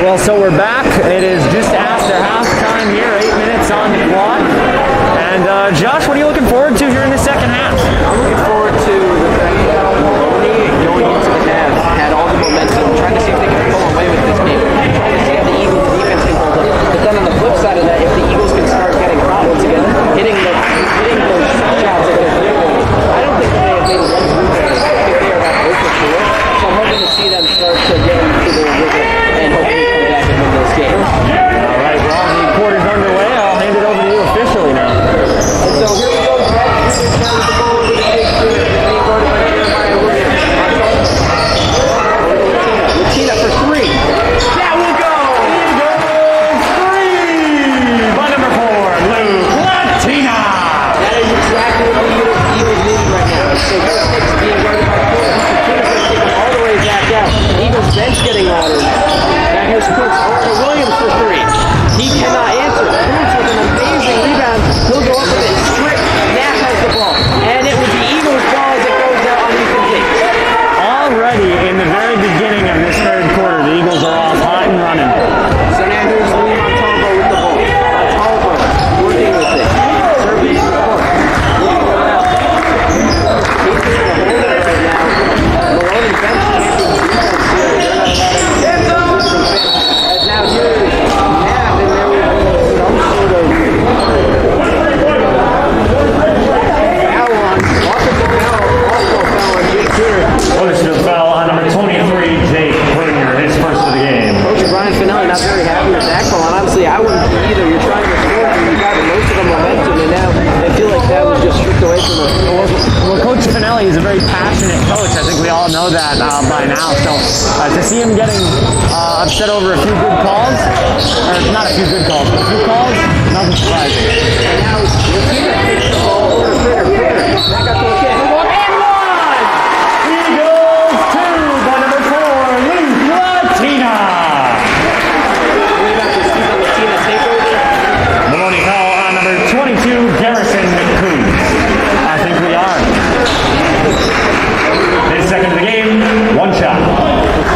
Well, so we're back. It is just after halftime here, 8 minutes on the clock. And Josh, what are you looking forward to here in the second half? I'm looking forward to the fact that Maloney going into the half had all the momentum, trying to see if they can pull away with this game, trying to see how the Eagles defense can hold up. But then on the flip side of that, if the Eagles can start getting hot once again, hitting those shots that they're doing, I don't think they have made one move. I think they are about open for it. So I'm hoping to see them start to get into the rhythm and hopefully come back and win those games. All right, well, the quarter's underway. I'll hand it over to you officially now. So here we go, Brett. This is now the ball over the big field. Being guarded by Jeremiah Williams. Latina for three. That will go! It goes three by number 4, Luke Latina. That is exactly what the Eagles need right now. So here's Hicks being guarded by Cooks. Latina's going to take him all the way back out. Eagles bench getting ordered. Now here's Cooks over to Williams for three. He cannot answer. Cooks with an amazing rebound. He'll go up with it. Strick. Knapp has the ball. And it would be Eagles' ball as it goes out on Houston Hicks. Already in the very beginning of this third quarter, the Eagles are off hot and running. So now here's Lee Montalvo with the ball. Montalvo working with it. Serving the ball. Looking around. He's going to hold it right now. Maloney bench can't do defense here. They're not allowed to do defense. As now here's Knapp, and there will be some sort of foul on. Offensive foul. Also foul on Jake Tutor. Wethersfield foul on number 23, Jake Bringer, his first of the game. Coach Brian Finelli not very happy with that call, and honestly, I wouldn't be either. You're trying to score, and you got most of the momentum, and now I feel like that was just stripped away from us. Well, Coach Finelli is a very passionate coach. I think we all know that by now. So to see him getting upset over a few good calls, or not a few good calls, but a few calls, nothing surprising. And now Latina takes the ball over to Critter. That got to the kid. And one! He goes two by number 4, Luke Latina. We about to see the Latina takeover. Maloney foul on number 22, Garrison Coons. I think we are. His second of the game, one shot.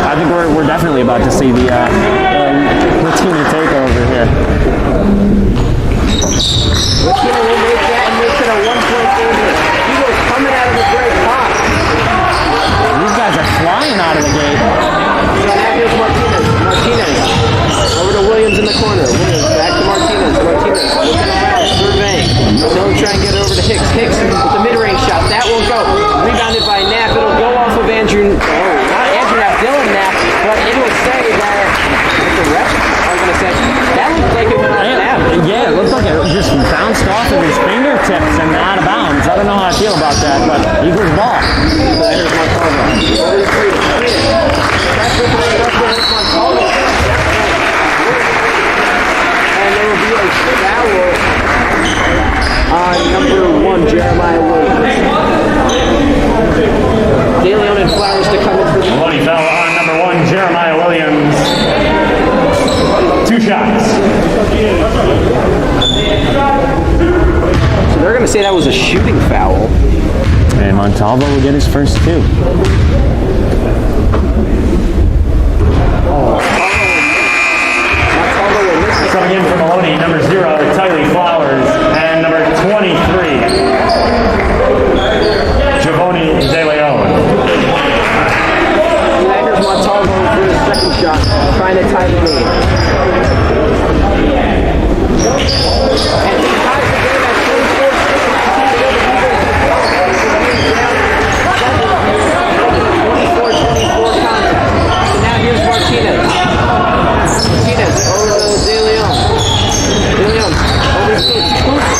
I think we're definitely about to see the Latina takeover here. Latina will make that and makes it a 1-point game here. Eagles coming out of the break hot. These guys are flying out of the gate. So now here's Martinez. Over to Williams in the corner. Williams back to Martinez. Martinez looking around, surveying. He'll try and get it over to Hicks. Hicks with the mid-range shot. That won't go. Rebounded by Knapp. It'll go off of Andrew. Oh, not Andrew Knapp, Dylan Knapp. But it will say that what the refs are going to say. That looked like it went off Knapp. Yeah, it looked like it just bounced off of his fingertips and out of bounds. I don't know how I feel about that, but Eagles ball. So here's Montalvo. That's what the ref is Montalvo. And there will be a foul on number 1, Jeremiah Williams. De Leon and Flowers to come in for the Maloney foul on number 1, Jeremiah Williams. 2 shots. So they're going to say that was a shooting foul. And Montalvo will get his first 2. Coming in from Maloney, number 0, Tylee Flowers, and number 23, Giovanni De Leon. Now here's Montalvo for his second shot, trying to tie the game. And he ties the game at 24 seconds. 24-24 contact. So now here's Martinez. Over to De Leon. Over to Cooks.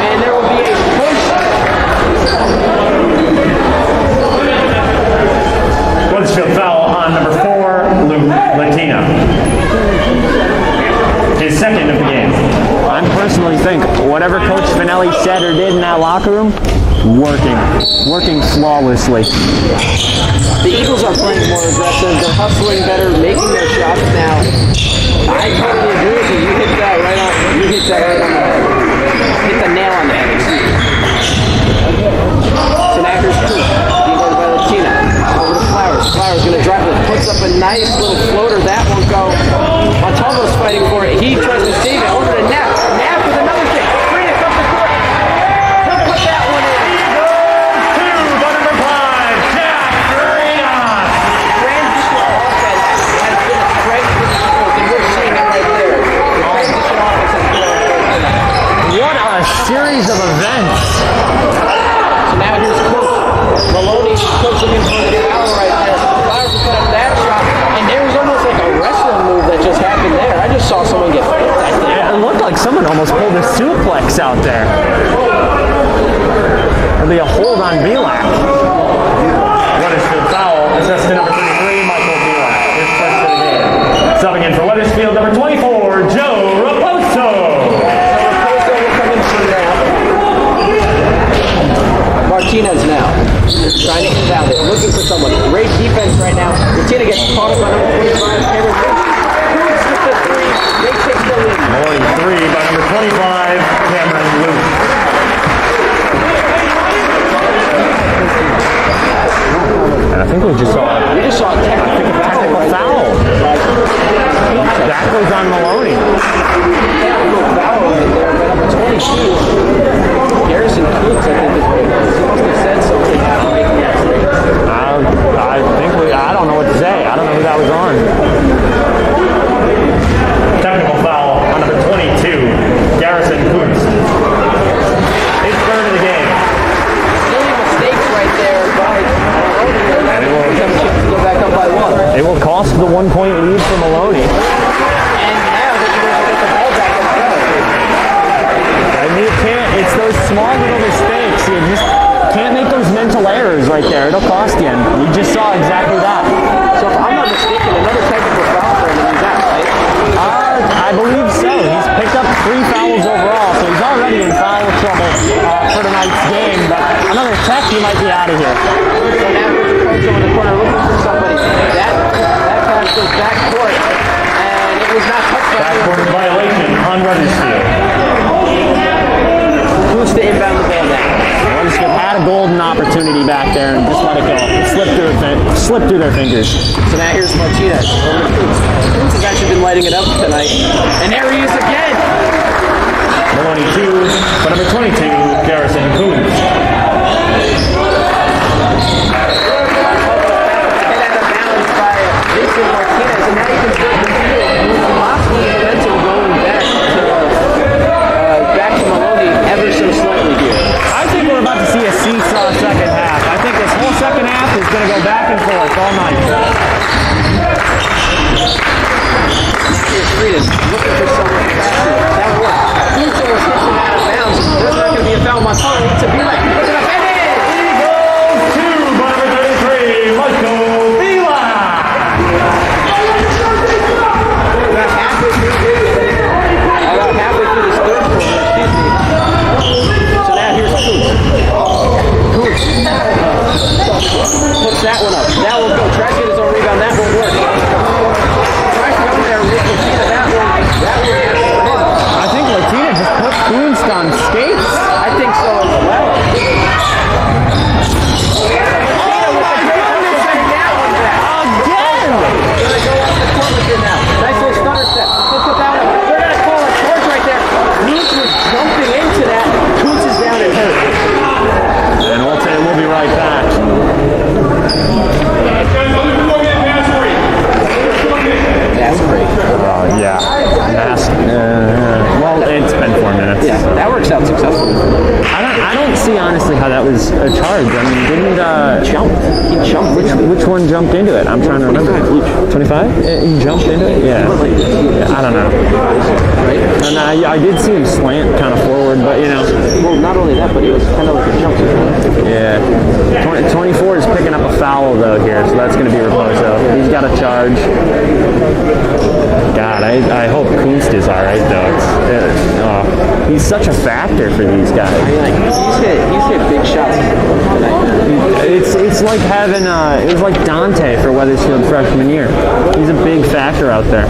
And there will be a push. Wethersfield foul on number 4, Luke Latina. His second of the game. I personally think whatever Coach Finelli said or did in that locker room, working flawlessly. The Eagles are playing more aggressive. They're hustling better, making their shots now. I totally agree with you. You hit that right on the head. Hit the nail on the head. So now here's Coop. Being guarded by Latina. Over to Flowers. Flowers going to drive it. Puts up a nice little floater. That won't go. Montalvo's fighting for it. He tries to save it over to Knapp. Knapp with another thing. Free to come to court. He'll put that one in. Two, by number 5, Jack Rios. Transition offense has been a strength for the Eagles, and we're seeing it right there. The transition offense has been a strength. What a series of events. So now here's Coach. Maloney coaching him for the foul right there. Flowers will put up that shot, and there was almost like a wrestling move that just happened there. I just saw someone get hit right there. It looked like someone almost pulled a suplex out there. It'll be a hold on Belak. Wethersfield foul. Assistant number 33, Michael Belak. His first of the game. Subbing in for Wethersfield, number 24, Joe Raposo. Raposo will come in for now. Martinez now. Trying to inbound it. Looking for someone. Great defense right now. Martinez gets caught up on number 25. Cameron Lynch. With the 3. They take the lead. Maloney 3 by number 25, Cameron Luke. And I think we just saw a technical foul. That goes on Maloney. Technical foul right there. But number 22, Garrison Cooks, I think is what it was. He must have said something after making that free. I don't know what to say. I don't know who that was on. Technical foul on number 22, Garrison Cooks. His third of the game. Silly mistakes right there by Maloney. And they will have a chance to go back up by 1. It will cost the 1-point lead for Maloney. And now the Eagles get the ball back as well. I mean, you can't. It's those small little mistakes. You just can't make those mental errors right there. It'll cost you. And we just saw exactly that. So if I'm not mistaken, another technical foul for him, and he's out, right? I believe so. He's picked up 3 fouls overall, so he's already in foul trouble for tonight's game. But another tech, he might be out of here. So now here's Raposo in the corner looking for somebody. That pass goes back court, and it was not touched by Backcourt violation on Wethersfield. Who's to inbound the ball now? Wethersfield had a golden opportunity back there and just let it go. It slipped through their fingers. So now here's Martinez. Coots has actually been lighting it up tonight. And there he is again. Maloney 2, but number 22, Garrison Coots. Hit out of bounds by Vincent Martinez. And now you can build the field. Possibly momentum going back to Maloney ever so slightly here. I think we're about to see a seesaw second half. I think this whole second half is going to go back and forth all night. Here's Friedis looking for someone to pass it. That worked. Coots almost hits him out of bounds. There's not going to be a foul. Montalvo to be like, look it up. And it is! Eagles 2 by number 33, Michael Belak. About halfway through this third quarter, excuse me. So now here's Coots. Coots puts that one up. That will go. Tries to get his own rebound. That won't work. Tries to go in there with Latina. That one happen for him. I think Latina just put Kunst on skates. I think so as well. Nice little stutter step. Let's put that one up. They're going to call a charge right there. Coots was jumping into that. Coots is down and hurt. And we'll be right back. That's great. Yeah. Well, it's been 4 minutes. Yeah, that works out successfully. I don't see honestly how that was a charge. I mean, didn't He jumped. which one jumped into it? I'm trying to remember. 25? He jumped into it? Yeah. I don't know. Right? And I did see him slant kind of forward, but you know. Well, not only that, but it was kind of like a jump. Yeah. 24 is picking up a foul though here, so that's going to be Raposo. He's got a charge. God, I hope Kunst is all right though. He's such a factor for these guys. He's hit big shots tonight. It's like having it was like Dante for Wethersfield freshman year. He's a big factor out there.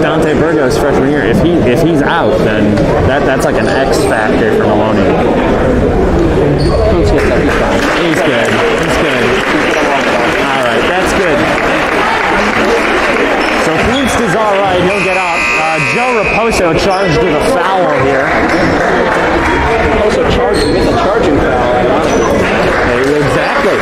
Dante Burgos freshman year. If he's out, then that's like an X factor for Maloney. He's good. He's good. All Poso charged with a foul here. Also charged with a charging foul. Exactly.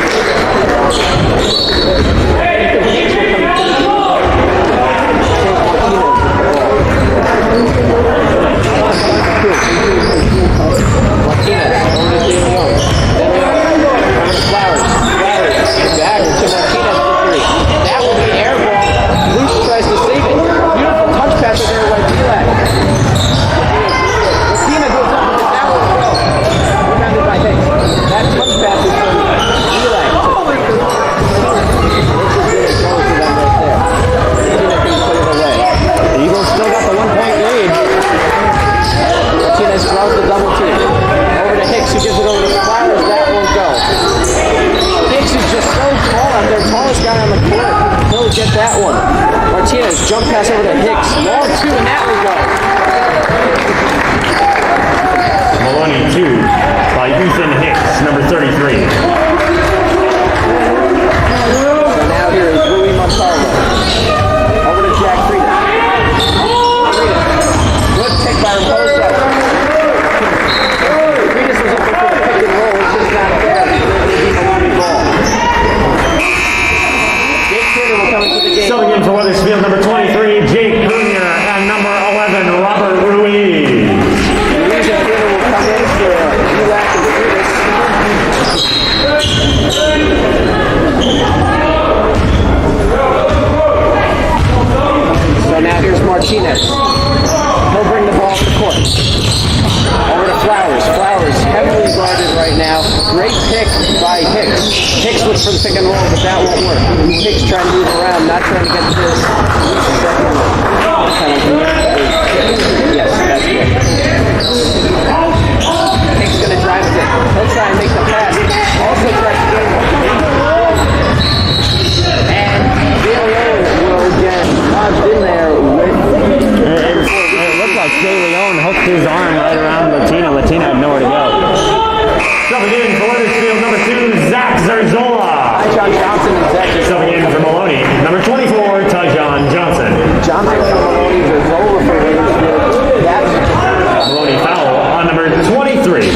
Jump pass over to Hicks. Long two, and that will go. Maloney 2 by Ethan Hicks, number 33. So now here is Louis Montalvo. Over to Jack Frieda. Good pick by Raposo. Friedis was looking for the pick and roll. It's just not there. It's a long ball. Jake Frieda will come into the game. Subbing in for Wethersfield, number 23, Jake Jr., and number 11, Robert Ruiz. Ruiz and Frieda will come in for Ulac and Friedis. So now here's Martinez. He'll bring the ball to the court. Over to Flowers. Flowers heavily guarded right now. Great pick by Hicks. Hicks looks for the pick and roll, but that won't work. Hicks trying to move around, not trying to get to this second penalty. Yes, that's good. Hicks going to drive it in. He'll try and make the pass. Also tries to get it. And DeLeon will get lodged in there with... It looked like DeLeon hooked his arm right around Latina. Latina had nowhere to go. Subbing in for Wethersfield, number 2, Zach Zarzola. John Johnson and Zach. Subbing in for Maloney, number 24, Tyjon Johnson. Johnson for Maloney, Zarzola for Wethersfield. That's Maloney foul on number 23.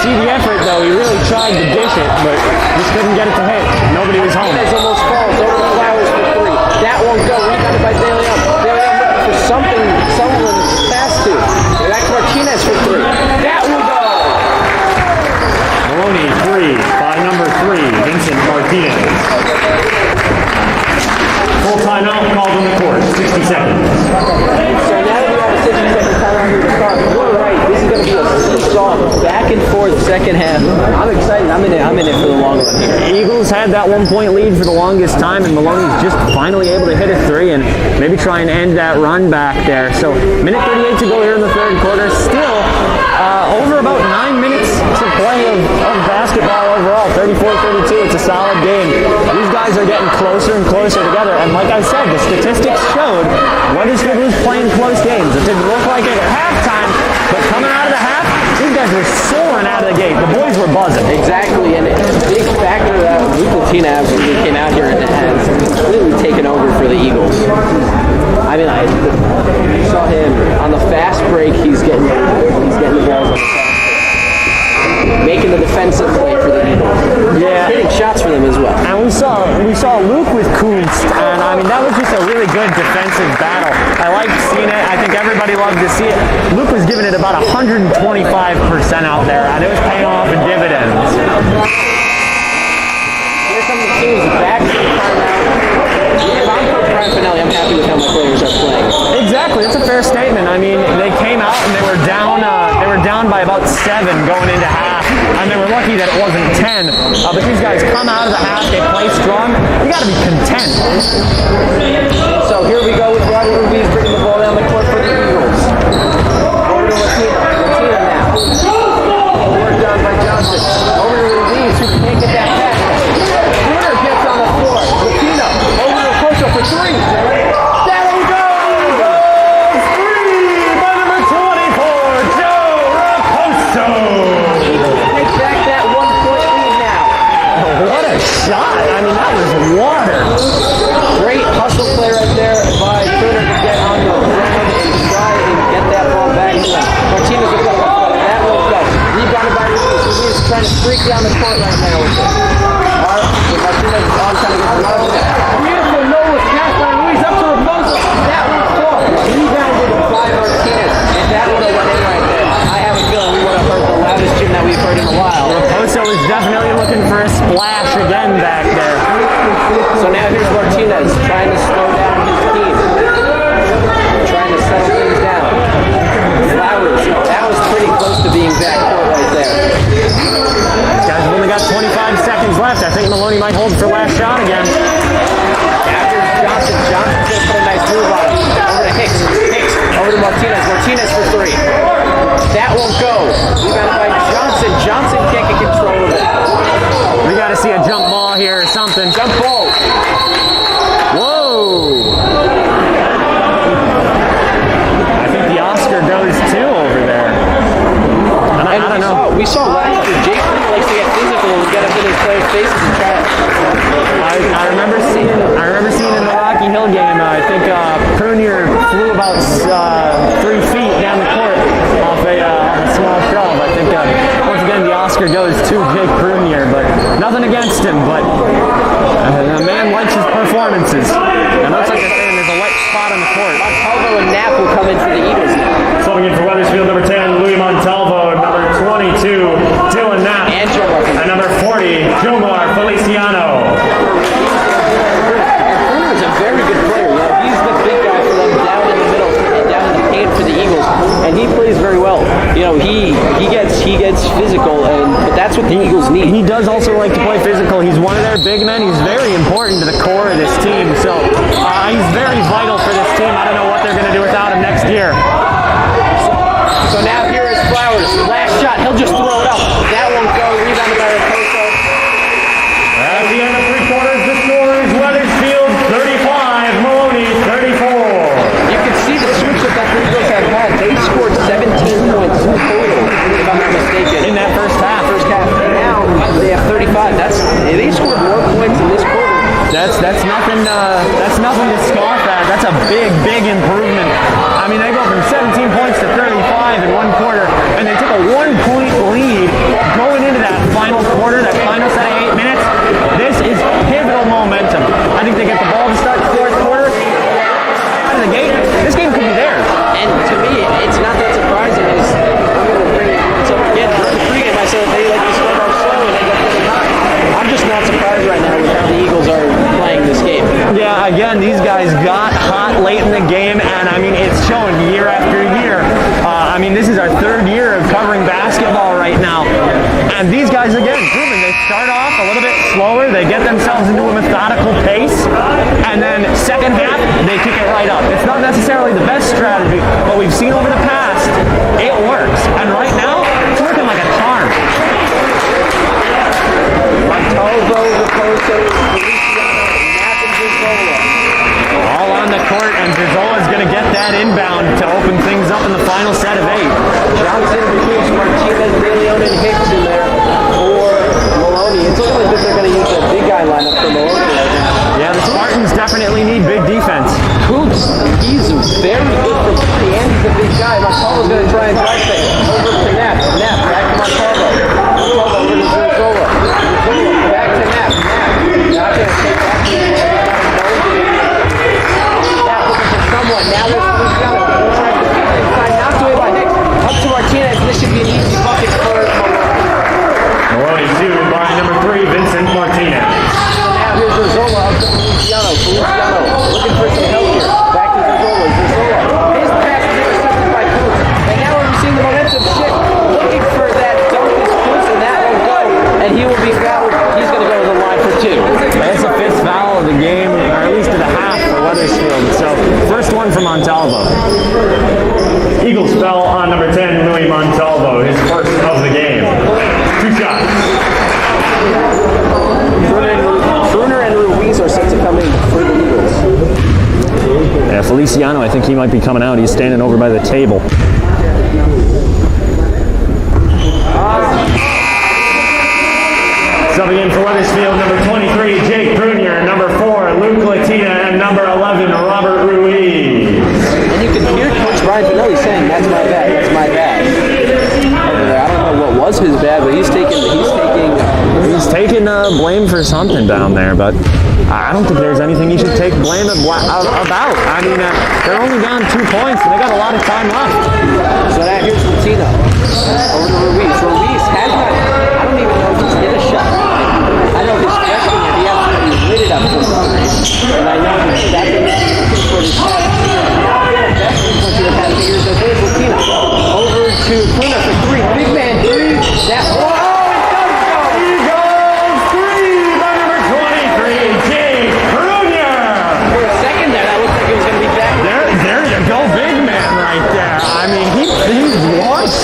See the effort though, he really tried to dish it, but just couldn't get it to hit. Nobody was home. Martinez almost falls over the Flowers for three. That won't go. Rebounded by DeLeon. DeLeon looking for something, someone to pass to. Back to Martinez for three. That will go. Maloney 3 by number 3, Vincent Martinez. Full timeout called on the court, 60 seconds. So now that we have a 60-second timeout here to start, you're right. This is going to be a soft back and forth second half. I'm excited. I'm in it for the long run here. Eagles had that 1-point lead for the longest time, and Maloney's just finally able to hit a 3 and maybe try and end that run back there. So, minute 38 to go here in the third quarter. Still, over about 9 minutes to play of basketball overall. 34-32. It's a solid game. These guys are getting closer and closer together, and like I said, the statistics showed Wethersfield was playing close games. It didn't look like it at halftime, but coming out of the half, these guys were soaring out of the gate. The boys were buzzing. Exactly, and a big factor that Luke Latina absolutely came out here and has completely taken over for the Eagles. I mean, I saw him on the fast break. He's getting the balls on the fast break. Making the defensive play for the Eagles. Yeah. Hitting shots for them as well. And we saw Luke with Kunst, and I mean, that was just a really good defensive battle. I liked seeing it. I think everybody loved to see it. Luke was giving it about 125% out there, and it was paying off in dividends. Here come the teams back to the timeout. If I'm Coach Brian Finelli, I'm happy with how my players are playing. Exactly, that's a fair statement. I mean, they came out and they were down by about 7 going into half, and they were lucky that it wasn't 10. But these guys come out of the half, they play strong. You got to be content. So here we go with Robert Ruiz bringing the ball down the court for the Eagles. Over to Latina now. Work done by Johnson. Over to Ruiz, who can't get that pass. Winner gets on the floor. Latina shot. I mean, that was water. Great hustle play right there by Turner to get on the ground and try and get that ball back to him. Martinez with the ball. That won't go. Rebounded by Ruiz. Ruiz is trying to streak down the court right now with it. Martinez on trying to get the ball. Beautiful no-look pass by Ruiz up to Raposo. That won't fall. Rebounded by Martinez. And that would have went in right there. I have a feeling we would have heard the loudest tune that we've heard in a while. Raposo is definitely looking for a splash again back there. So now here's Martinez trying to slow down his team. Trying to settle things down. Flowers, that was pretty close to being backcourt right there. These guys have only got 25 seconds left. I think Maloney might hold for last shot again. After Johnson. Johnson's going to put a nice move on him. Over to Hicks. Hicks over to Martinez. Martinez for three. That won't go. Rebounded by Johnson. Johnson can't get control of it. We got to see a jump ball here or something. Jump ball. Whoa! I think the Oscar goes too over there. I don't know. We saw last year, Jake likes to get physical and get up in his players' faces and try it. I remember seeing in the Rocky Hill game, I think Prunier flew about 3 feet down the court off a small shove. I think once again the Oscar goes to Jake Prunier, but nothing against him. But the man likes his performances. And looks like they're saying there's a white spot on the court. Montalvo and Knapp will come in for the Eagles now. Subbing in for Wethersfield, number 10, Louis Montalvo, number 22, Dylan Knapp, and number 40, Jomar Feliciano. He's a very good player. He's the big guy for them down in the middle, down in the paint for the Eagles, and he plays very well. He gets physical, but that's what the Eagles need. He does also like to play physical. He's one of their big men. He's very important to the core of this team, so he's very vital for this team. I don't know what they're going to do without him next year. So now here is Flowers. Last shot. He'll just throw it up. That won't go. Rebounded by Raposo. At the end of 3 quarters, the score is Wethersfield 35, Maloney 34. You can see the switch that the Eagles have had. They scored 17 points total, if I'm not mistaken. In that first half. And now they have 35. They scored more points in this quarter. That's nothing to scoff at. That's a big improvement. I mean, they go from 17 points to 35 in 1 quarter, and they took a 1-point lead going into that final quarter, that final set of 8 minutes. This is pivotal momentum. I think they get the ball to start the 4th quarter. Out of the gate, this game could be theirs. And to me, it's not that surprising. I'm going to bring it up again. Pregame, I said they like to start off slow and they got really hot. I'm just not surprised right now with how the Eagles are playing this game. Yeah, again, these guys got hot late in the game, and I mean, it's showing year after year. I mean, this is our 3rd year of covering basketball right now, and these guys, again, proven they start off a little bit slower, they get themselves into a methodical pace, and then second half, they kick it right up. It's not necessarily the best strategy, but we've seen over the past, it works, and right now, it's working like a charm. Montalvo, Raposo, Feliciano, Knapp, and Zizzola. All on the court, and Zizola's going to get that inbound to open things up in the final set of 8. Johnson, Cruz, Martinez, De Leon, and Hicks in there for Maloney. It's looking like they're going to use a big guy lineup for Maloney right now. Yeah, the Spartans definitely need big defense. Coops, he's very good from the end. He's a big guy. Montalvo's going to try and drive things over to Knapp. Knapp, back to Montalvo. Montalvo over to Zizzola. Zizzola, back to Knapp. Knapp, not going to take that. Someone. Now there's Feliciano. Knocked away by Hicks. Up to Martinez. This should be an easy bucket for Maloney 2 by number 3, Vincent Martinez. Now here's Zizzola up to Feliciano. Feliciano looking for some help here. Back to Zizzola. Zizzola. His pass is intercepted by Coops. And now we're seeing the momentum shift. Looking for that dunk is Coops, and that won't go. And he will be fouled. He's going to go to the line for 2. That's the 5th foul of the game, or at least of the half for Wethersfield. So, first one for Montalvo. Eagles fell on number 10, Louis Montalvo, his first of the game. 2 shots. Bruner and Ruiz are set to come in for the Eagles. Yeah, Feliciano, I think he might be coming out. He's standing over by the table. Subbing in for Wethersfield, number 23, and number 11, Robert Ruiz. And you can hear Coach Brian Finelli saying, "That's my bad. That's my bad." I don't know what was his bad, but he's taking blame for something down there, but I don't think there's anything he should take blame about. I mean, they're only down 2 points, and they got a lot of time left. So now here's Latino over to Ruiz. Ruiz has not, I don't even know if he's hit a shot. I know his freshman year, he absolutely lit it up for three. And I know that that's what he's looking for his past years. That's what he's looking for the past years. So there's Latino over to Puna for three. Big man three. That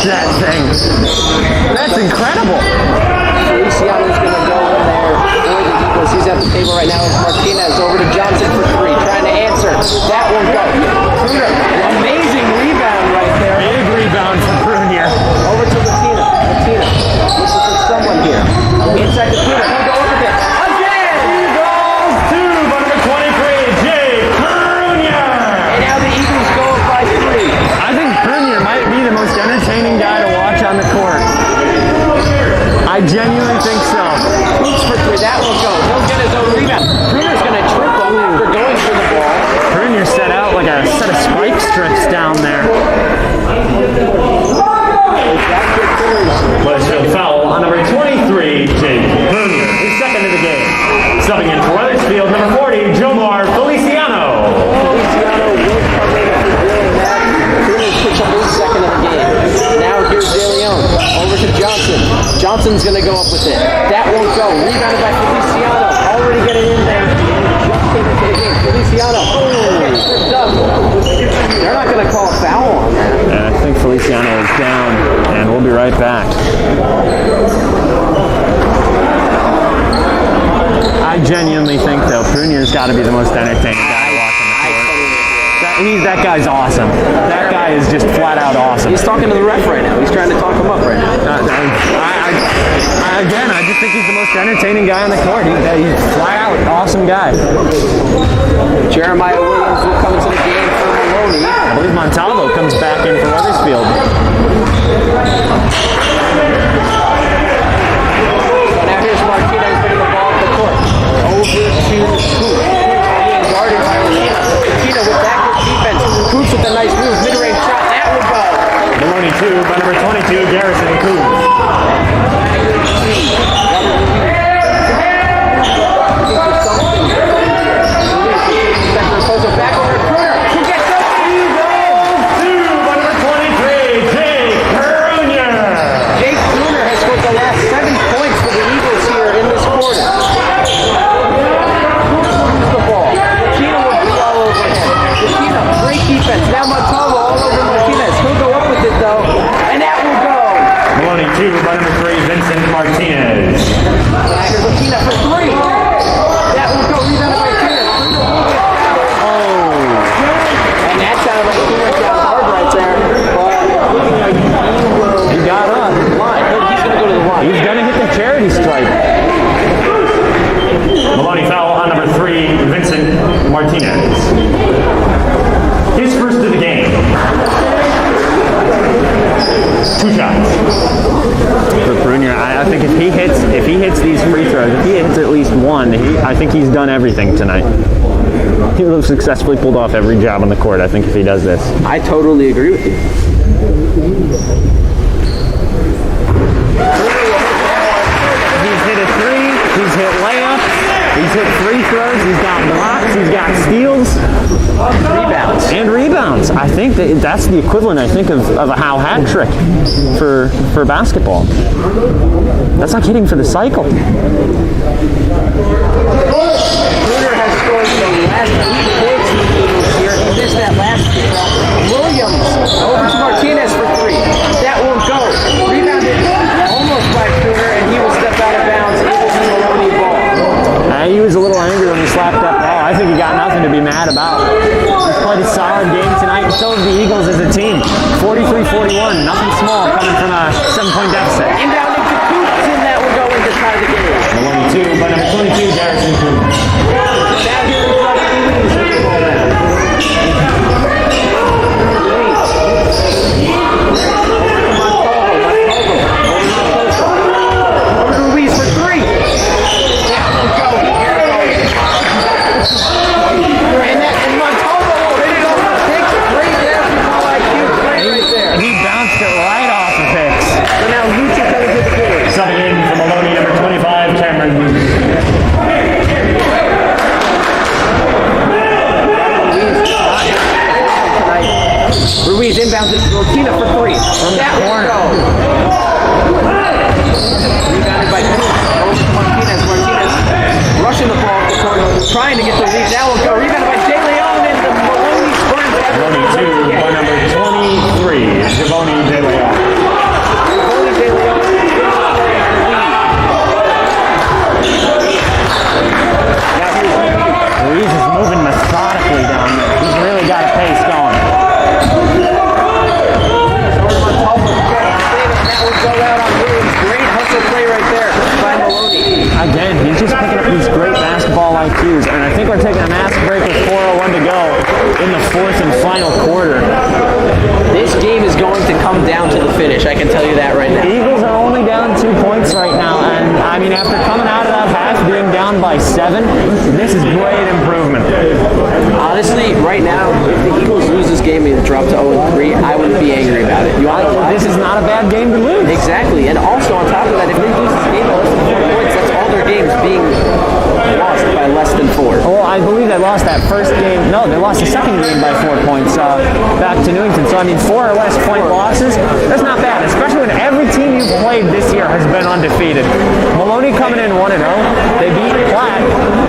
that thing. That's incredible. Feliciano's going to go in there for the Eagles. He's at the table right now. Martinez over to Johnson for three. Trying to answer. That won't go. Prunier, amazing rebound right there. Big rebound from Prunier. Over to Latino. Latino. Looking for someone here. Inside to Prunier. He'll go over there. Again! Eagles 2, but number 23, Jake Prunier. And now the Eagles go up by 3. I think Prunier might be the most entertaining guy to watch on the court. I genuinely think so. Hoops for 3. That will go. He'll get his own rebound. Prunier's going to triple after going for the ball. Prunier set out like a set of spike strips down there. Wethersfield foul on number 23, Jake Prunier. His second of the game. Subbing in for Wethersfield, number 40, Jomar Feliciano. Feliciano will cover it if he's doing that. Prunier's picks up his second of the game. Now here's De Leon. Over to Johnson. Johnson's going to go up with it. That won't go. Rebounded by Feliciano. Already getting in there. Just came into the game. Feliciano. Tripped up. They're not going to call a foul on that. And I think Feliciano is down, and we'll be right back. I genuinely think, though, Prunier's got to be the most entertaining guy watching the court. That guy's awesome. That guy is just flat out awesome. He's talking to the ref right now. He's trying to talk him up right now. Again, I just think he's the most entertaining guy on the court. He's flat out awesome guy. Jeremiah Williams will come into the game for Maloney. I believe Montalvo comes back in for Wethersfield. So now here's Martinez putting the ball up the court. Over to Coots. Being guarded by Latino. Latino with that good defense. Coots with a nice move. Mid-range shot. That will go. Maloney 2 by number 22, Garrison Coots. Back over to Prunier. Who gets up? Eagles 2 by number 23, Jake Prunier. Jake Prunier has scored the last 7 points for the Eagles here in this quarter. Who's the ball? Latino will be all over him. Latino, great defense. Now Montalvo all over Martinez. He'll go up with it though, and that will go. Maloney 2 by number 3, Vincent Martinez. Here's Latino for 3. That will go. Rebounded by Prunier. And that sounded like he went down hard right there. But looking like He got up. line. No, he's going to go to the line. He's going to hit the charity stripe. Maloney foul on number 3, Vincent Martinez. His first of the game. 2 shots. For Prunier, I think if he hits these free throws, if he hits at least one, I think he's done everything tonight. He will have successfully pulled off every job on the court, I think, if he does this. I totally agree with you. He's hit a 3, he's hit layups, he's hit free throws, he's got blocks, he's got steals. Rebounds. And rebounds. I think that's the equivalent, I think, of a Howe hat trick for basketball. That's like hitting for the cycle. Prunier has scored the last 8 points in the Eagles here. He missed that last game. Williams over to Martinez for 3. That won't go. Rebounded almost by Prunier, and he will step out of bounds. It will be Maloney ball. He was a little angry when he slapped that ball. I think he got nothing to be mad about. He's played a solid game tonight, and so have the Eagles as a team. 43-41, nothing small coming from a 7-point deficit. Inbounding to Coots, and that will go in to tie the game. Maloney 2 by number 22, Garrison Coots. Now here is Robert Ruiz. mean, after coming out of that half, being down by 7, this is great improvement. Honestly, right now, if the Eagles lose this game and drop to 0-3, I wouldn't be angry about it. You want to know why? This is not a bad game to lose. Exactly, and also on top of that, if they lose this game by less than 4 points, that's all their games being lost by less than 4. Well, I believe they lost that first game. No, they lost the second game by 4 points back to Newington. So, I mean, 4 or less point losses, that's not bad, especially when every team you've played this year has been undefeated. Maloney coming in 1-0. They beat Platt.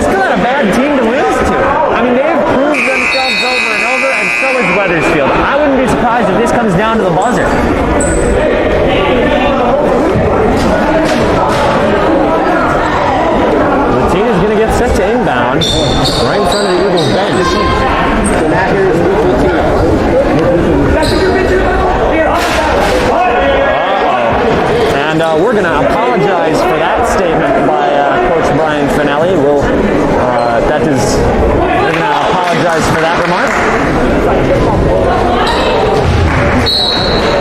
Still not a bad team to lose to. I mean, they've proved themselves over and over, and so is Wethersfield. I wouldn't be surprised if this comes down to the buzzer. Latina's going to get set to inbound right in front of the Eagles bench. So now here's Latina. And we're going to apologize for that statement by Coach Brian Finelli. We're going to apologize for that remark.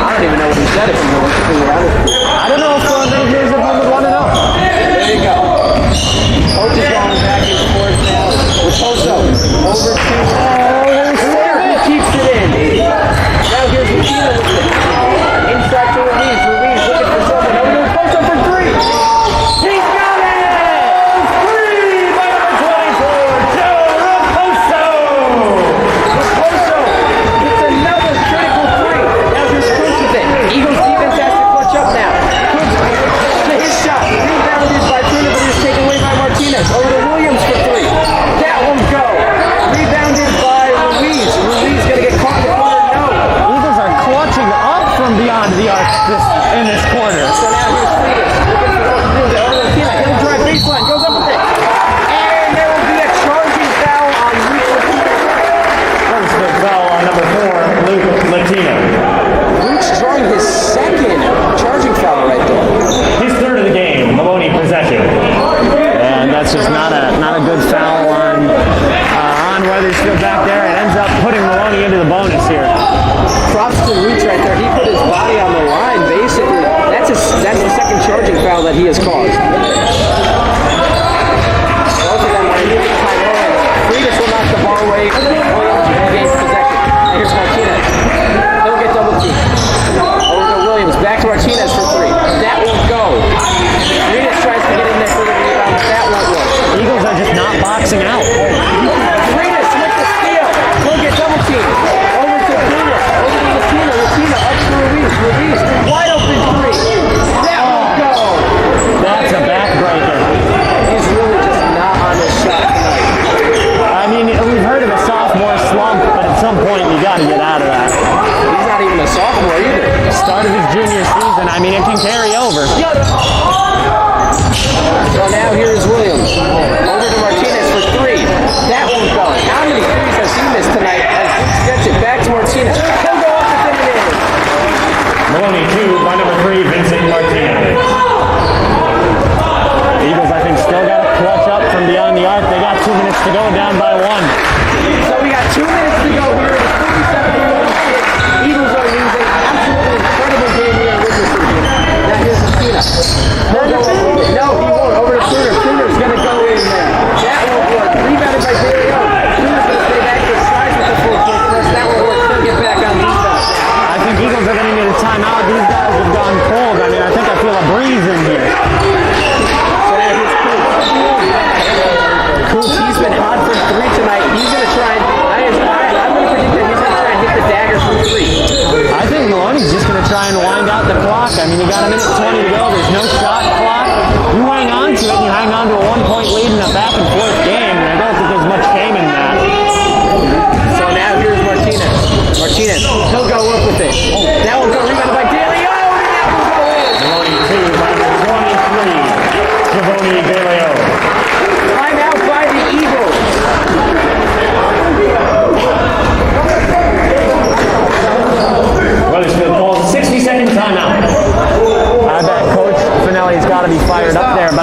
I don't even know what he said if I'm going to figure out. I don't know if many viewers at home would want to know. There you go. Coach is going back and forth now with Poso. Over to there. He keeps it in. Now here's Latina with it. Inside to Ruiz. Ruiz looking for someone. Over to Poso for 3. He's got it! 3 by number 24, Joe Raposo! Raposo gets another critical 3. Now here's Cruz with it. Eagles defense has to clutch up now. Cruz to his shot. Rebounded by Trina, but he was taken away by Martinez. Over to Williams for 3. That won't go. Rebounded by Ruiz. Ruiz going to get caught in the corner. No. Eagles are clutching up from beyond the arc in this corner. So now here's Freitas. Looking for what to do. The Latina. He'll drive baseline. Goes up with it. And there will be a charging foul on Luke Latina. First big foul on number 4, Luke Latino. Luke's drawing his second charging foul right there. His third of the game, Maloney possession. And that's just not a good foul on Wethersfield back there. It ends up putting Maloney into the bonus here. Props to Luke right there. He put his body on the line, basically. That's the second charging foul that he has caused. Both of them are in time on. Freitas will knock the ball away. Williams gains possession. Now here's Martinez. He'll get double team. Over to Williams. Back to Martinez for 3. That won't go. Freitas tries to get in there for the rebound. That won't work. Eagles are just not boxing out. Freitas with the steal. He'll get double team. Over to Puna. Over to Latina. Latina up to Ruiz. Ruiz wide open 3. That won't go. That's a backbreaker.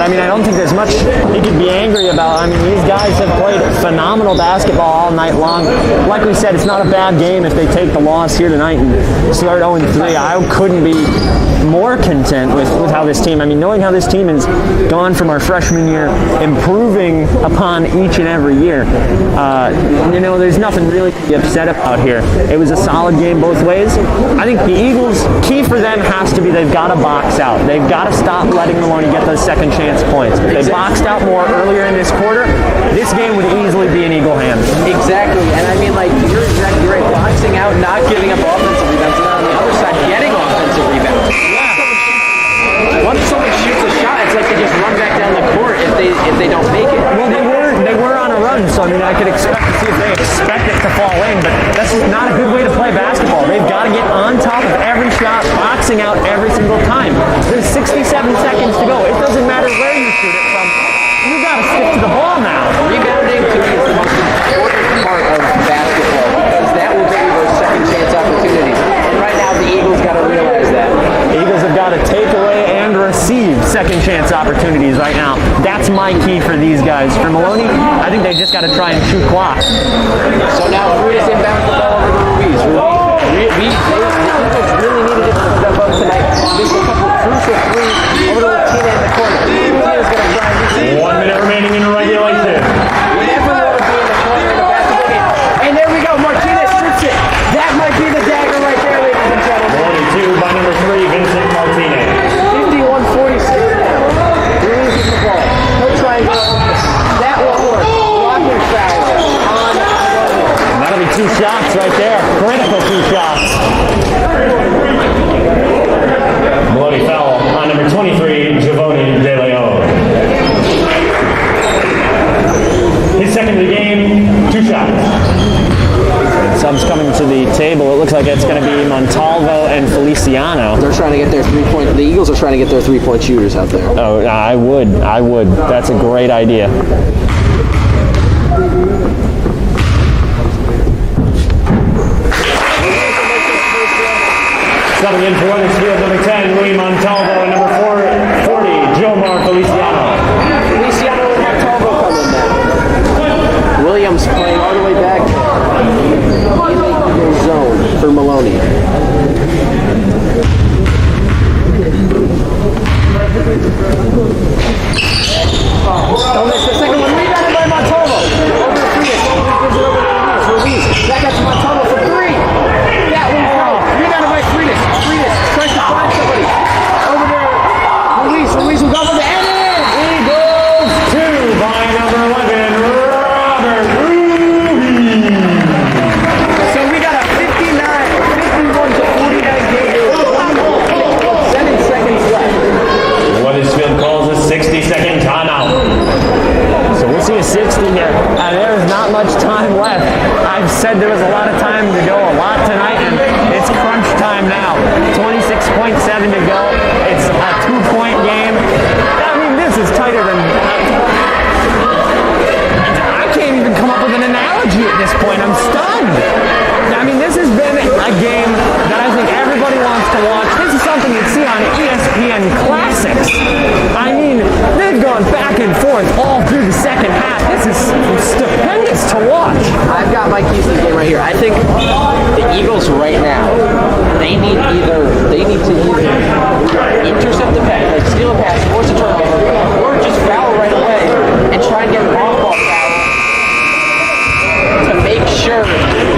I mean, I don't think there's much he could be angry about. I mean, these guys have played phenomenal basketball all night long. Like we said, it's not a bad game if they take the loss here tonight and start 0-3. I couldn't be more content with how this team, I mean, knowing how this team has gone from our freshman year, improving upon each and every year, you know, there's nothing really to be upset about here. It was a solid game both ways. I think the Eagles, key for them has to be they've got to box out. They've got to stop letting Maloney get those second chance points. If they boxed out more earlier in this quarter, this game would easily be in Eagle hands. Exactly, and I mean, like, you're exactly right. Boxing out, not giving up offensive rebounds, and then on the other side, getting offensive rebounds. Once someone shoots a shot, it's like they just run back down the court if they don't make it. Well, they were on a run, so I mean, I could expect to see if they expect it to fall in, but that's just not a good way to play basketball. They've got to get on top of every shot, boxing out every single time. There's 67 seconds to go. It doesn't matter where you shoot it from. You got to stick to the ball now. Rebounding to me is the most important part of basketball because that will give you those second chance opportunities. And right now, the Eagles got to realize that. The Eagles have got to take away and receive second chance opportunities right now. That's my key for these guys. For Maloney, I think they just got to try and shoot clock. So now Ruiz inbounds the ball over to Ruiz. The Eagles really needed it to step up tonight. Missed a couple crucial threes over to Latina in the corner. Latina's going to try and receive. 1 minute remaining in regulation. You never want to be in the corner in a basketball game. And there we go. Martinez strips it. That might be the dagger right there, ladies and gentlemen. 42 by number 3, Vincent Martinez. 51-46 now. Releases the ball. He'll try and go. That won't work. Blocking foul on Maloney. That'll be 2 shots right there. Critical 2 shots. Maloney foul on number 23, Giovanni De Leon. His second of the game, 2 shots. Subs coming to the table. It looks like it's going to be Montalvo and Feliciano. They're trying to get their 3-point. The Eagles are trying to get their 3-point shooters out there. Oh, I would. That's a great idea. Subbing in for Wethersfield, number 10, Louis Montalvo, and number 40, Jomar Feliciano. Feliciano and Montalvo come in now. Williams playing all the way back in the zone for Maloney. Don't miss the second one. Rebounded by Montalvo. Over to Frias. Gives it over to Ruiz. Back out to Montalvo for 3. That one foul. Rebounded by Frias. Frias tries to find somebody. Over there. Ruiz. Ruiz will go with the end. Eagles 2 by number 11, Robert Ruiz. So we got a 51 to 49 game with 7 seconds left. Wethersfield calls a 60-second timeout. So we'll see a 60 here. There's not much time left. I've said there was a lot of time to go, a lot tonight, and it's crunch time now. 26.7 to go. It's a 2-point game. I mean, this is tighter than... I can't even come up with an analogy at this point. I'm stunned. I mean, this has been a game that I think everybody wants to watch. This is something you'd see on ESPN Classics. I mean, they've gone back and forth all through the second half. This is stupendous to watch. I've got my keys to the game right here. I think the Eagles right now, they need to either intercept the pass, like steal a pass, force a turnover, or just foul right away and try and get an off-ball foul to make sure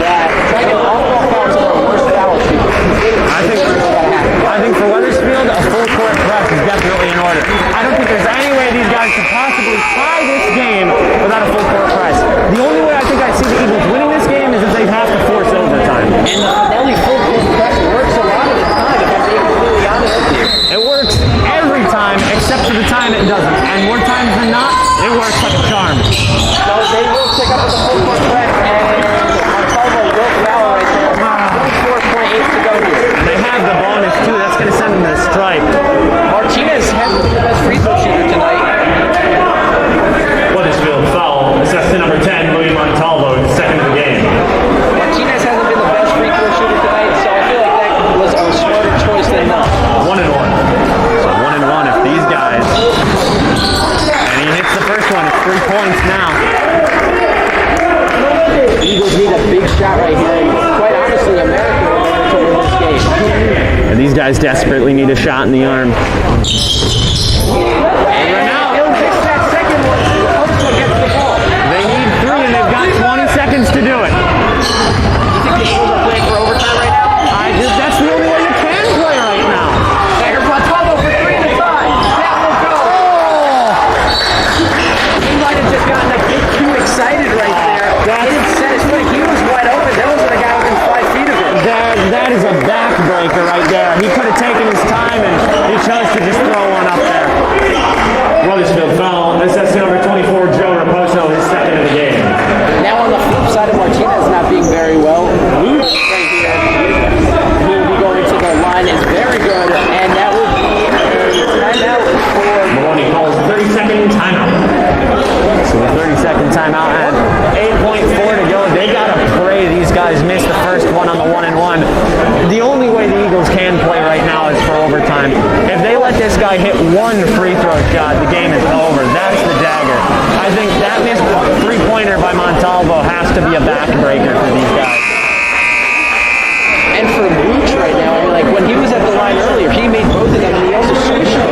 that try and get an off-ball foul to their worst foul shoot. I think for Wethersfield, a full court press is definitely in order. I don't think there's any way these guys could possibly tie this game without a full court press. The only way I think I see the Eagles winning this game is if they have to force overtime. And the Finelli full court press works a lot of the time, if I'm being completely honest with you. It works every time, except for the time it doesn't. And more times than not, it works like a charm. So they will pick up with the full court press, and Montalvo will foul right there. 24.8 to go here. And they have the bonus too. That's going to send them to the stripe. Martinez has been the best free throw shooter tonight. Wethersfield foul. Assessed to number 10, Louis Montalvo, second of the game. Martinez hasn't been the best free throw shooter tonight, so I feel like that was a smarter choice than not. 1-1. So 1-1 if these guys 3 points now. The Eagles need a big shot right here, and quite honestly, America to win this game. And these guys desperately need a shot in the arm. He'll miss that second one. Hopefully gets the ball. They need 3, and they've got 20 seconds to do it. You think the Eagles are playing for overtime right now? That's the only way you can play right now. Dagger plus 12 over 3 to tie. That will go. He might have just gotten a bit too excited right there. He didn't set his foot. He was wide open. That was the guy within 5 feet of him. That is a backbreaker right there. He could have taken his time, and he chose to just throw one up there. Wethersfield foul. This is number 24, Joe Raposo, his second of the game. Now on the flip side of Martinez not being very well. Luke right here, who will be going to the line, is very good, and that will be a timeout for Maloney calls 30-second timeout. So the 30-second timeout and 8.4 to go. They got to pray these guys missed the first one on the 1-and-1. The only way the Eagles can play right now is for overtime. If they let this guy hit one free throw shot, the game is over. That's the dagger. I think that missed three-pointer by Montalvo has to be a backbreaker for these guys. and for Luch right now. I mean, like when he was at the line earlier, he made both of them, and he also switched them.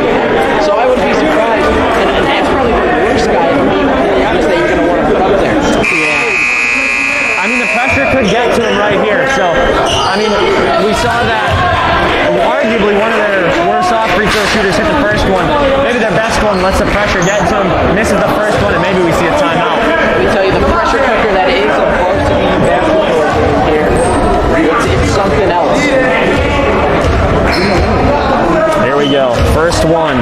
So I would be surprised, and that's probably the worst guy, to be really honest, that you're going to want to put up there. Yeah. I mean, the pressure could get to him right here. So, I mean, we saw that arguably one of their worst off free throw shooters hit the first one. Maybe their best one lets the pressure get to him, misses the first one, and maybe we see a timeout. Let me tell you, the pressure cooker that is a varsity basketball here, it's something else. Here we go. First one.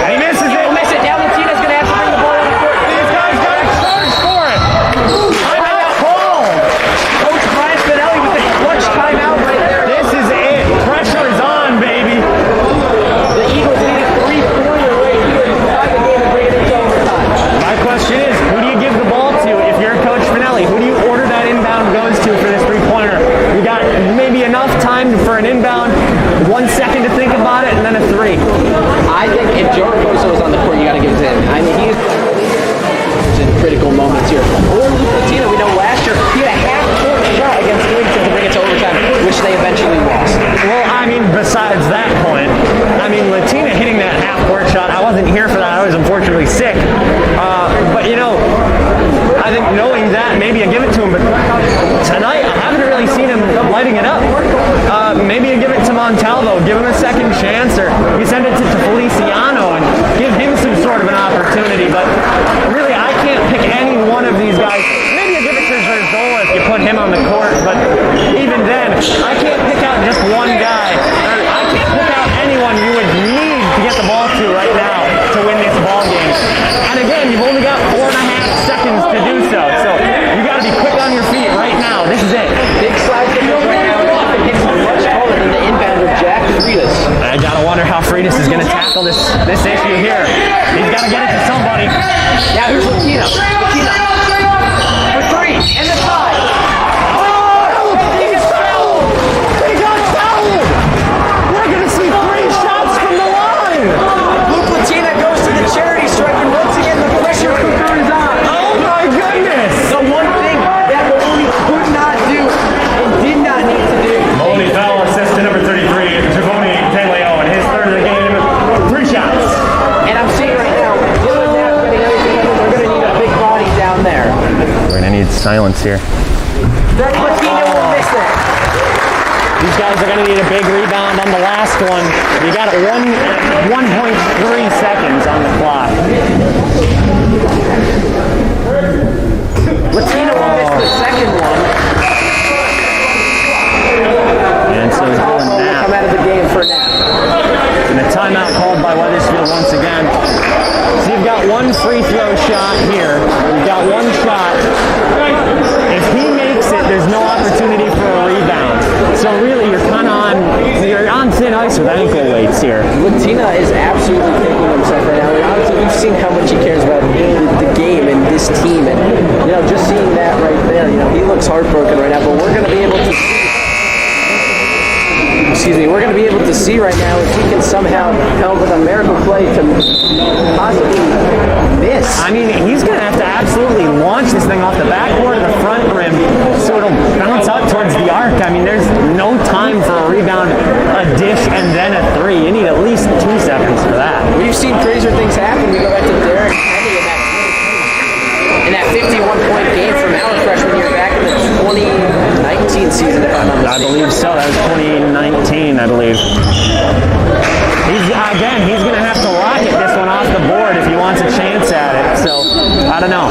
And he misses it. He'll miss it. Now Latina's going to have to bring the ball on the court. These guys got to charge for it. Timeout called. Coach Brian Spinelli with the clutch timeout right there. This is it. Pressure is on, baby. The Eagles need a three-pointer right here to tie the game and bring it into overtime. My question is, who do you give the ball to if you're Coach Spinelli? Who do you order that inbound goes to for this three-pointer? You got maybe enough time for an inbound, 1 second to think about it, and then a three. I think if Joe Raposo is on the court, you got to give it to him. I mean, he's in critical moments here. Or Luke Latino, we know last year he had a half-court shot against Newington to bring it to overtime, which they eventually lost. Well, I mean, besides that point, I mean, Latina hitting that half-court shot, I wasn't here for that. I was unfortunately sick. But, you know, I think knowing that, maybe I give it to him. But tonight, I haven't really seen him lighting it up. Maybe you give it to Montalvo, give him a second chance, or you send it to Feliciano and give him some sort of an opportunity. But really, I can't pick any one of these guys. Maybe you give it to Zerzola if you put him on the court, but even then, I can't pick out just one guy. I can't pick out anyone you would need to get the ball to right now to win this ball game. And again, you've only got 4.5 seconds to do so. So you got to be quick on your feet right now. This is it. Big side difference right now. And often hits much taller than the inbounder Jack Freitas. I gotta wonder how Freitas is gonna tackle this issue here. He's gotta get it to somebody. Now here's Latino. Latino for three and the tie. Oh! He got fouled! He got fouled! We're gonna see 3 shots from the line! Luke Latino goes to the charity stripe, and once again the pressure cooker is on. Oh my goodness! The one thing that Maloney could not do and did not need to do. Maloney foul assist to number 33, Giovanni Teleo, in his third of the game. 3 shots. And I'm seeing right now, they're going to need a big body down there. We're gonna need silence here. Latino will miss it. These guys are gonna need a big rebound on the last one. You got 1.3 seconds on the clock. Latino will miss the second one. And so he's doing Will that. come out of the game for now. And a timeout called by Wethersfield once again. So you've got 1 free throw shot here. You've got 1 shot. If he makes it, there's no opportunity for a rebound. So really, you're on thin ice with ankle weights here. Latina is absolutely thinking himself right now. I mean, obviously, we've seen how much he cares about the game and this team, and just seeing that right there, he looks heartbroken right now. But we're going to be able to see. We're going to be able to see right now if he can somehow help with a miracle play to possibly I mean, he's going to have to absolutely launch this thing off the backboard of the front rim so it'll bounce out towards the arc. I mean, there's no time for a rebound, a dish, and then a three. You need at least 2 seconds for that. We've seen crazier things happen. We go back to Derek Henry in that 51-point game from Allen freshman year back in the 2019 season, if I'm not mistaken. I believe so. That was 2019, I believe. He's going to have to rocket this one off the board if he wants a chance at it. So, I don't know.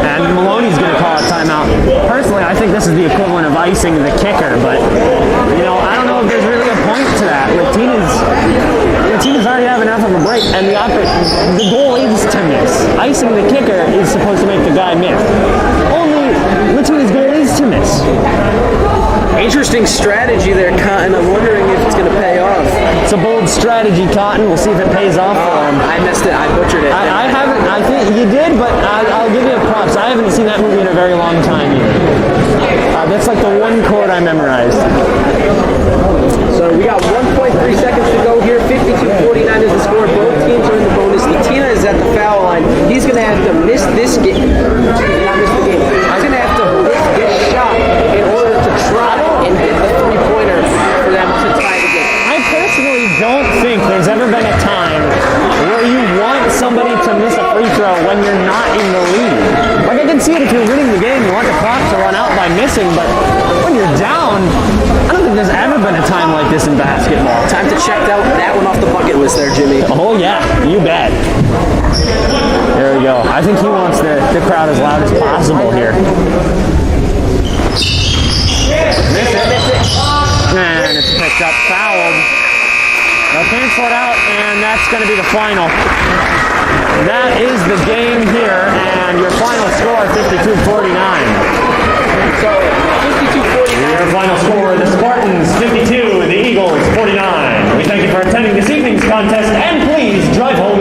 And Maloney's going to call a timeout. Personally, I think this is the equivalent of icing the kicker, but, I don't know if there's really a point to that. Latina's already have enough of a break, and the goal is to miss. Icing the kicker is supposed to make the guy miss. Only Latina's goal is to miss. Interesting strategy there, Cotton. I'm wondering if it's going to pay off. It's a bold strategy, Cotton. We'll see if it pays off for him. I missed it. I butchered it. I haven't. I think you did, but I'll give you props. I haven't seen that movie in a very long time either. That's like the one quote I memorized. So we got 1.3 seconds to go here. 52-49 is the score. Both teams are in the bonus. Latina is at the foul line. He's going to have to miss this game. Not miss the game. He's going to have to miss this shot in order to try and hit the three-pointer for them to tie the game. I personally don't think there's ever been a time where you want somebody to miss a free throw when you're not in the lead. Like, I can see it if you're winning the game, you want the clock to run out by missing, but when you're down, I don't think there's ever been a time like this in basketball. Time to check that one off the bucket list there, Jimmy. Oh, yeah, you bet. There we go. I think he wants the crowd as loud as possible here. Miss it. And it's picked up, fouled. They'll cancel it out, and that's going to be the final. That is the game here, and your final score, 52-49. So, 52-49. Your final score, the Spartans 52, the Eagles 49. We thank you for attending this evening's contest, and please drive home